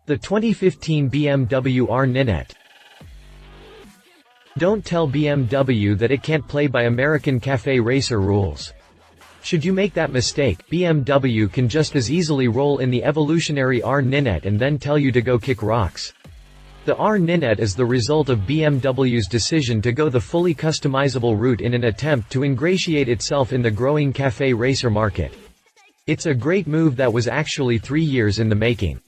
The 2015 BMW R NineT. Don't tell BMW that it can't play by American cafe racer rules. Should you make that mistake, BMW can just as easily roll in the evolutionary R NineT and then tell you to go kick rocks. The R NineT is the result of BMW's decision to go the fully customizable route in an attempt to ingratiate itself in the growing cafe racer market. It's a great move that was actually 3 years in the making.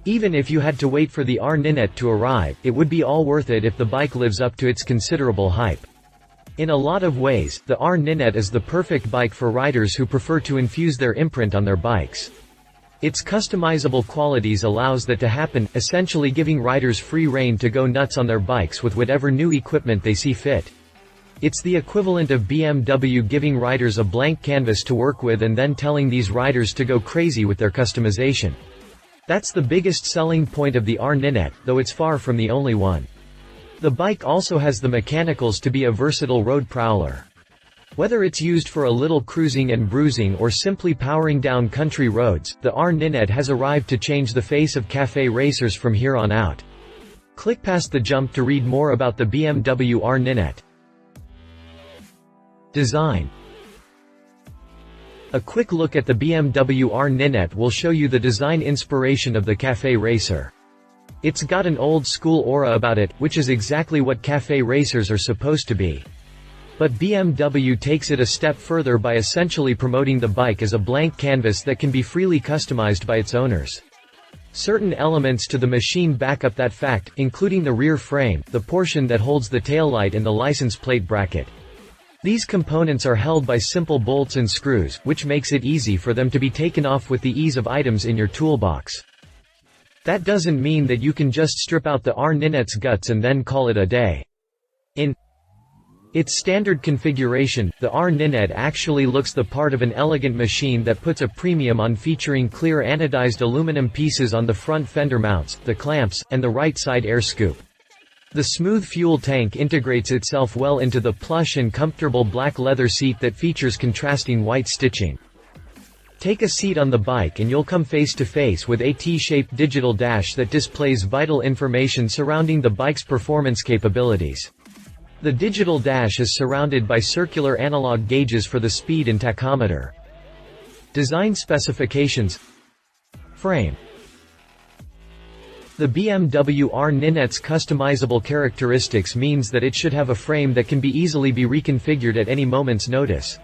Even if you had to wait for the R NineT to arrive, it would be all worth it if the bike lives up to its considerable hype. In a lot of ways, the R NineT is the perfect bike for riders who prefer to infuse their imprint on their bikes. Its customizable qualities allows that to happen, essentially giving riders free rein to go nuts on their bikes with whatever new equipment they see fit. It's the equivalent of BMW giving riders a blank canvas to work with and then telling these riders to go crazy with their customization. That's the biggest selling point of the R NineT, though it's far from the only one. The bike also has the mechanicals to be a versatile road prowler. Whether it's used for a little cruising and bruising or simply powering down country roads, the R NineT has arrived to change the face of cafe racers from here on out. Click past the jump to read more about the BMW R NineT. Design. A quick look at the BMW R NineT will show you the design inspiration of the cafe racer. It's got an old-school aura about it, which is exactly what cafe racers are supposed to be. But BMW takes it a step further by essentially promoting the bike as a blank canvas that can be freely customized by its owners. Certain elements to the machine back up that fact, including the rear frame, the portion that holds the taillight and the license plate bracket. These components are held by simple bolts and screws, which makes it easy for them to be taken off with the ease of items in your toolbox. That doesn't mean that you can just strip out the R NineT's guts and then call it a day. In its standard configuration, the R NineT actually looks the part of an elegant machine that puts a premium on featuring clear anodized aluminum pieces on the front fender mounts, the clamps, and the right side air scoop. The smooth fuel tank integrates itself well into the plush and comfortable black leather seat that features contrasting white stitching. Take a seat on the bike and you'll come face to face with a T-shaped digital dash that displays vital information surrounding the bike's performance capabilities. The digital dash is surrounded by circular analog gauges for the speed and tachometer. Design specifications. Frame. The BMW R NineT's customizable characteristics means that it should have a frame that can easily be reconfigured at any moment's notice.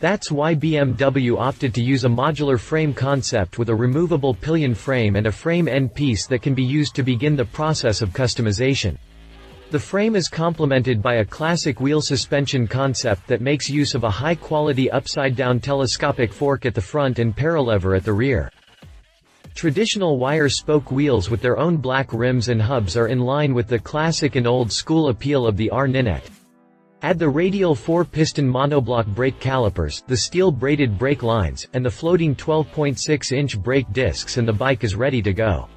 That's why BMW opted to use a modular frame concept with a removable pillion frame and a frame end piece that can be used to begin the process of customization. The frame is complemented by a classic wheel suspension concept that makes use of a high-quality upside-down telescopic fork at the front and paralever at the rear. Traditional wire spoke wheels with their own black rims and hubs are in line with the classic and old-school appeal of the R NineT. Add the radial 4-piston monoblock brake calipers, the steel-braided brake lines, and the floating 12.6-inch brake discs and the bike is ready to go.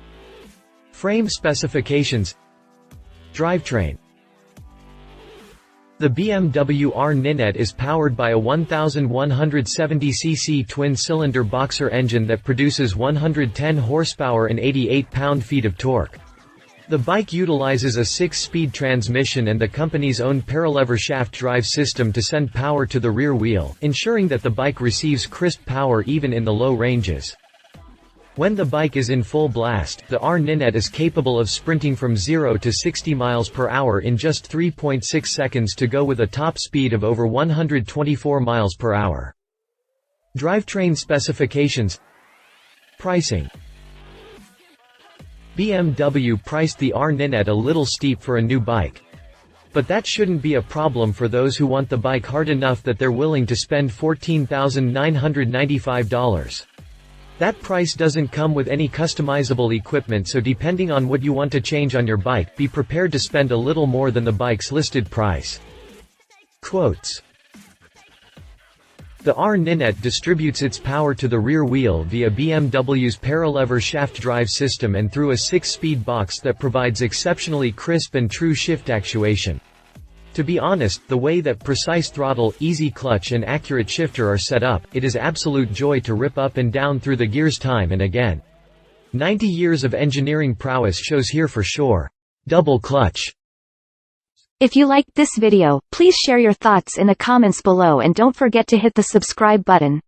Frame specifications. Drivetrain. The BMW R NineT is powered by a 1170cc twin-cylinder boxer engine that produces 110 horsepower and 88 pound-feet of torque. The bike utilizes a 6-speed transmission and the company's own paralever shaft drive system to send power to the rear wheel, ensuring that the bike receives crisp power even in the low ranges. When the bike is in full blast, the R NineT is capable of sprinting from 0 to 60 miles per hour in just 3.6 seconds to go with a top speed of over 124 miles per hour. Drivetrain specifications. Pricing. BMW priced the R NineT a little steep for a new bike. But that shouldn't be a problem for those who want the bike hard enough that they're willing to spend $14,995. That price doesn't come with any customizable equipment, so depending on what you want to change on your bike, be prepared to spend a little more than the bike's listed price. Quotes. The R NineT distributes its power to the rear wheel via BMW's paralever shaft drive system and through a 6-speed box that provides exceptionally crisp and true shift actuation. To be honest, the way that precise throttle, easy clutch and accurate shifter are set up, it is absolute joy to rip up and down through the gears time and again. 90 years of engineering prowess shows here for sure. Double clutch. If you liked this video, please share your thoughts in the comments below and don't forget to hit the subscribe button.